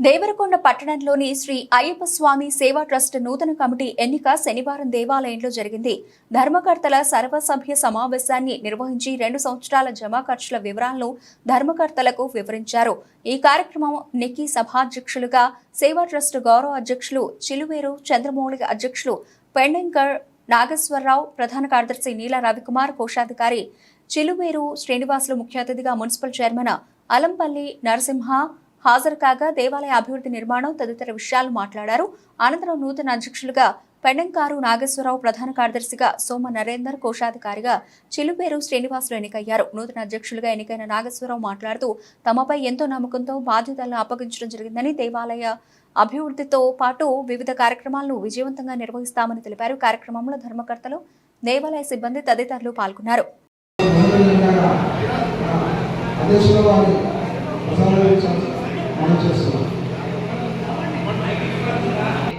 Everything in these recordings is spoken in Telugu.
దేవరకొండ పట్టణంలోని శ్రీ అయ్యప్ప స్వామి సేవా ట్రస్ట్ నూతన కమిటీ ఎన్నిక శనివారం దేవాలయంలో జరిగింది. ధర్మకర్తల సర్వసభ్య సమావేశాన్ని నిర్వహించి 2 సంవత్సరాల జమా ఖర్చుల వివరాలను ధర్మకర్తలకు వివరించారు. ఈ కార్యక్రమం నిక్కీ సభాధ్యక్షులుగా సేవా ట్రస్ట్ గౌరవ అధ్యక్షులు చిలువేరు చంద్రమౌళి, అధ్యక్షులు పెండంకర్ నాగేశ్వరరావు, ప్రధాన కార్యదర్శి నీల రవికుమార్, కోశాధికారి చిలువేరు శ్రీనివాసులు ముఖ్య అతిథిగా మున్సిపల్ చైర్మన్ అలంపల్లి నరసింహ హాజరు కాగా దేవాలయ అభివృద్ధి, నిర్మాణం తదితర విషయాలు మాట్లాడారు. అనంతరం నూతన అధ్యక్షులుగా పెండంకారు నాగేశ్వరరావు, ప్రధాన కార్యదర్శిగా సోమ నరేందర్, కోశాధికారిగా చిలుపేరు శ్రీనివాసులు ఎన్నికయ్యారు. నూతన అధ్యక్షులుగా ఎన్నికైన నాగేశ్వరరావు మాట్లాడుతూ తమపై ఎంతో నమ్మకంతో బాధ్యతలను అప్పగించడం జరిగిందని, దేవాలయ అభివృద్ధితో పాటు వివిధ కార్యక్రమాలను విజయవంతంగా నిర్వహిస్తామని తెలిపారు. కార్యక్రమంలో ధర్మకర్తలు, దేవాలయ సిబ్బంది తదితరులు పాల్గొన్నారు.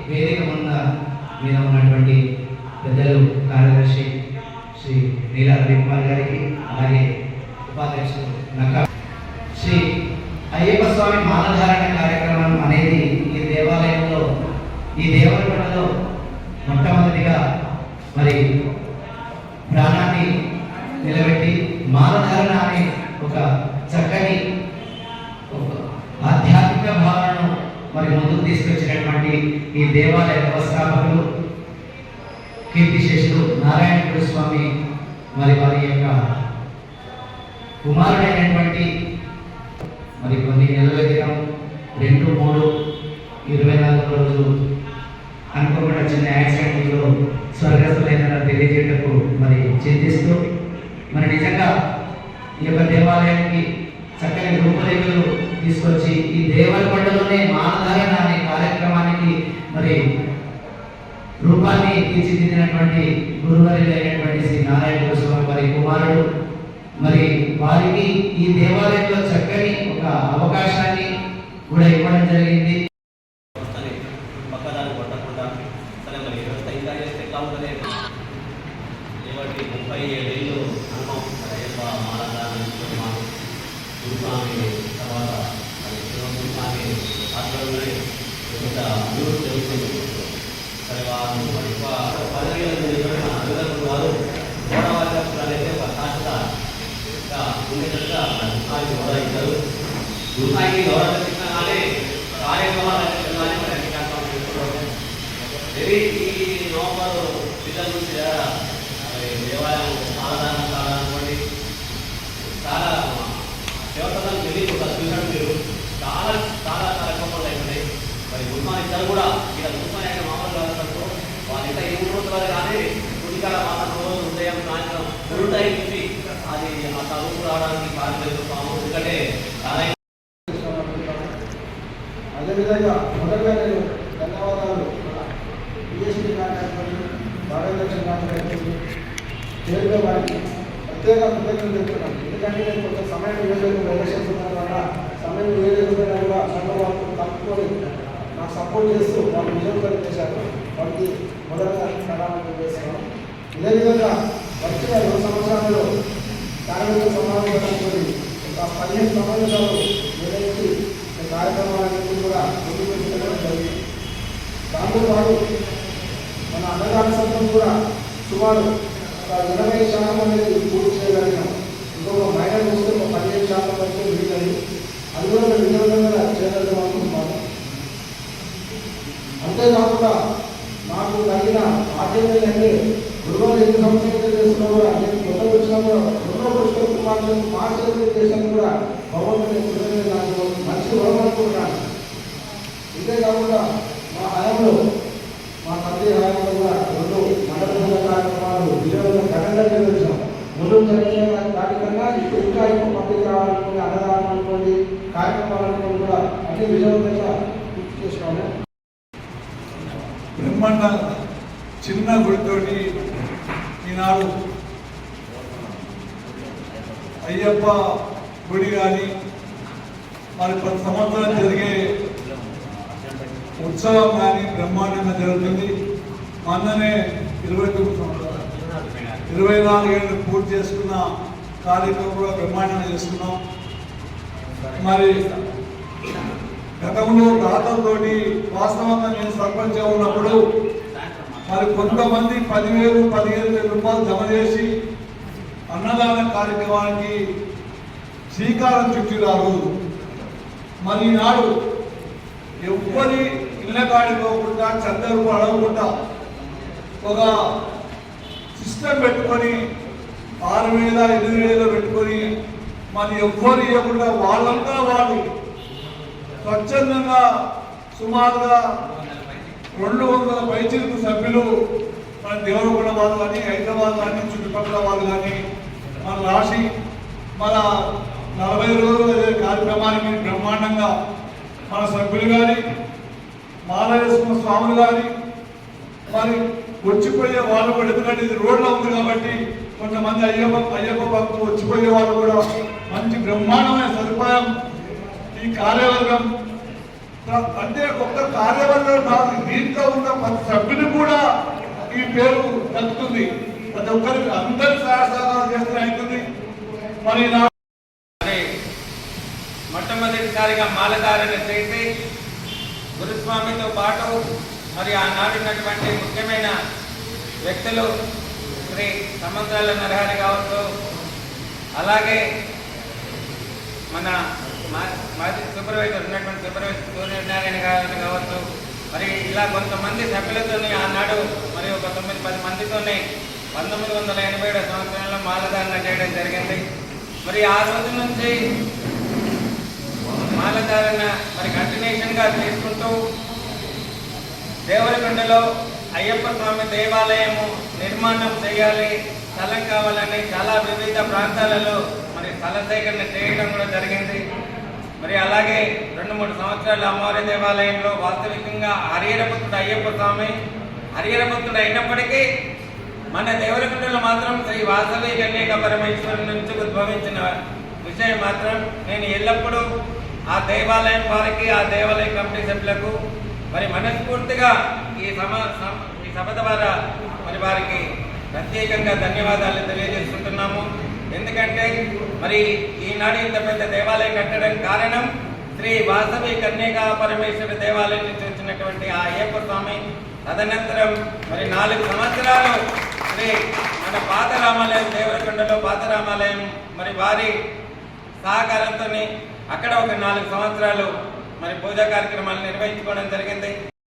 వేదిక మీద ఉన్నటువంటి పెద్దలు, కార్యదర్శి శ్రీ నీల రవికుమార్ గారికి, అలాగే ఉపాధ్యక్షులు నకా శ్రీ అయ్యప్ప స్వామి మాలధారణ కార్యక్రమం అనేది ఈ దేవాలయంలో, ఈ దేవరకొండలో మొట్టమొదటిగా మరి ప్రాణాన్ని నిలబెట్టి మాలధారణ అనే ఒక చక్కని ఆధ్యాత్మిక భావనను మరి ముందుకు తీసుకొచ్చినటువంటి ఈ దేవాలయ వ్యవస్థాపకులు కీర్తిశేషులు నారాయణ స్వామి మరి వారి యొక్క కుమారుడైనటువంటి మరి కొన్ని నెలల క్రితం 2/3/24 రోజు అనుకోకుండా చిన్న యాక్సిడెంట్లో స్వర్గస్థులైన తెలియజేయటకు మరి చింతిస్తూ మరి నిజంగా ఈ యొక్క దేవాలయానికి చక్కని రూపురేఖలు తీసుకొచ్చి ఈ దేవరకొండలోనే మాలధారణ అనే కార్యక్రమానికి మరి రూపాన్ని తీర్చిదిద్దినటువంటి గురువరైనటువంటి శ్రీ నారాయణ స్వామి వారి కుమారుడు, మరి వారికి ఈ దేవాలయంలో చక్కని ఒక అవకాశాన్ని కూడా ఇవ్వడం జరిగింది. దేవాలయం ఆరాధన కావాలనుకోండి, చాలా దేవతలను తెలియదు చూసాడు మీరు, చాలా చాలా కార్యక్రమాలు అయిపోయినాయి. మరి గురుమాన్ ఇద్దరు కూడా ఇలా గురుమాన్ అయిన మామూలు వాళ్ళతో వాళ్ళ ఇంట్లో 3 రోజులు కానీ గుడికాల మాత్రం రోజు ఉదయం సాయంత్రం 2 టైం నుంచి అది ఆ చదువుకు రావడానికి కారణం చేస్తున్నాము. ఎందుకంటే చాలా అదేవిధంగా మొదటగా నేను ధన్యవాదాలు పిఎస్పీ కాంట్రాక్టర్లు, భారతదేశ కాంట్రాక్టర్లు, చేరుగా వారికి ప్రత్యేక కృతజ్ఞతలు చెప్తున్నాను. ఎందుకంటే నేను కొంత సమయం ఎలక్షన్స్ ఉన్న వల్ల సమయం వేయకపోయినా కూడా సంఘం వాళ్ళు తప్పుకొని నాకు సపోర్ట్ చేస్తూ వాళ్ళు విజయవంతం చేశారు. వారికి మొదటగా ప్రణాళిక చేస్తున్నాను. ఇదే విధంగా వచ్చిన 2 సంవత్సరాలలో కార్మిక సమావేశాలతో ఒక 15 సమావేశాలు నిర్వహించి కార్యక్రమాలన్నింటినీ కూడా ముందుకు తీసుకెళ్ళడం జరిగింది. దాంతో పాటు మన అన్నదాన సంఘం కూడా సుమారు 20% అనేది పూర్తి చేయగలిగినాం. ఇంకొక మైనర్ వస్తే ఒక 15% వరకు మిగిలినది, అది కూడా మేము విజయవంతంగా చేయగలిగాం అనుకుంటున్నాము. అంతేకాకుండా నాకు కలిగిన ఆశయం ఏంటంటే గురువులు 8 సంవత్సరాలు చేస్తున్నా కూడా నేను కొత్త వచ్చినా కూడా ఎన్నో పుస్తకాలు మార్చేది చేసాను కూడా భగవంతుని నాకు మంచి వరమనుకుంటున్నాను. ఇదే కాకుండా మా హయాంలో, మా తండ్రి హయాంలో కూడా 2 మండల కార్యక్రమాలు విజయవంతంగా ఘనంగా నిర్వహించాం. ముందు జరిగే వాటికన్నా ఇప్పుడు ఇంకా ఎక్కువ మందికి రావాలనుకోండి, అన్నదానం అనుకోండి, కార్యక్రమాలనుకోండి కూడా అన్ని విజయవంతంగా పూర్తి చేసినాము. బ్రహ్మాండ చిన్న గుడితోటి ఈనాడు అయ్యప్ప గుడి కానీ మరి ప్రతి సంవత్సరం జరిగే ఉత్సవం కానీ బ్రహ్మాండంగా జరుగుతుంది. మొన్ననే 29 సంవత్సరాలు 24 ఏళ్ళు పూర్తి చేసుకున్న కార్యక్రమం కూడా బ్రహ్మాండంగా చేసుకున్నాం. మరి గతంలో దాతలతోటి వాస్తవంగా నేను సర్పంచ్ ఉన్నప్పుడు మరి కొంతమంది 10,000, 15,000 రూపాయలు జమ చేసి అన్నదాన కార్యక్రమానికి శ్రీకారం చుట్టిరు ఆ రోజు. మరి ఈనాడు ఎవ్వరి ఇళ్ళ కాడిపోకుండా చందరు అడగకుండా ఒక సిస్టమ్ పెట్టుకొని 6,000, 8,000 పెట్టుకొని మరి ఎవ్వరు ఇవ్వకుండా వాళ్ళంతా వాళ్ళు స్వచ్ఛందంగా సుమారుగా 200 పైచిలకు సభ్యులు మన దేవరకొండ వాళ్ళు కానీ, హైదరాబాద్ కానీ, చుట్టుపక్కల వాళ్ళు కానీ మన రాసి మన 40 రోజుల కార్యక్రమానికి బ్రహ్మాండంగా మన సభ్యులు కానీ, మాలవేసుకున్న స్వాములు కానీ, మరి వచ్చిపోయే వాళ్ళు కూడా, ఎందుకంటే ఇది రోడ్లో ఉంది కాబట్టి కొంతమంది అయ్యప్ప భక్తులు వచ్చిపోయే వాళ్ళు కూడా మంచి బ్రహ్మాండమైన సదుపాయం ఈ కార్యవర్గం. అంటే ఒక్క కార్యవర్గం కాదు, దీంట్లో ఉన్న ప్రతి సభ్యులు కూడా ఈ పేరు దక్కుతుంది. ప్రతి ఒక్కరికి అందరి సహకారం చేస్తే అవుతుంది. మరి మొట్టమొదటిసారిగా మాలధారణ చేసి గురుస్వామితో పాటు మరి ఆనాడున్నటువంటి ముఖ్యమైన వ్యక్తులు శ్రీ సముద్రాల నరహరి కావచ్చు, అలాగే మన మాజీ సూపర్వైజర్ ఉన్నటువంటి సూపర్వైజర్ సూర్యనారాయణ గారు కావచ్చు, మరి ఇలా కొంతమంది సభ్యులతో ఆనాడు మరి ఒక 9-10 మందితోనే 1987 సంవత్సరంలో మాలధారణ చేయడం జరిగింది. మరి ఆ రోజు నుంచి మాలధారణ మరి కంటిన్యూషన్గా తీసుకుంటూ దేవరకొండలో అయ్యప్ప స్వామి దేవాలయము నిర్మాణం చేయాలి, స్థలం కావాలని చాలా వివిధ ప్రాంతాలలో మరి స్థల సేకరణ చేయడం కూడా జరిగింది. మరి అలాగే 2-3 సంవత్సరాలు అమ్మవారి దేవాలయంలో వాస్తవికంగా హరిహరభక్తుడు అయ్యప్ప స్వామి హరిహరభక్తుడు అయినప్పటికీ మన దేవరకొండలో మాత్రం శ్రీ వాసవి కన్యకా పరమేశ్వరుని నుంచి ఉద్భవించిన విషయం మాత్రం నేను ఎల్లప్పుడూ ఆ దేవాలయం వారికి, ఆ దేవాలయ కమిటీ సభ్యులకు మరి మనస్ఫూర్తిగా ఈ సభ ద్వారా మరి వారికి ప్రత్యేకంగా ధన్యవాదాలు తెలియజేసుకుంటున్నాము. ఎందుకంటే మరి ఈనాడు ఇంత పెద్ద దేవాలయం కట్టడం కారణం శ్రీ వాసవి కన్యకా పరమేశ్వర దేవాలయం నుంచి వచ్చినటువంటి ఆ అయ్యప్ప స్వామి. తదనంతరం మరి 4 సంవత్సరాలు శ్రీ మన పాత రామాలయం దేవరకొండలో పాత రామాలయం మరి వారి సహకారంతో అక్కడ ఒక 4 సంవత్సరాలు మరి పూజా కార్యక్రమాలు నిర్వహించుకోవడం జరిగింది.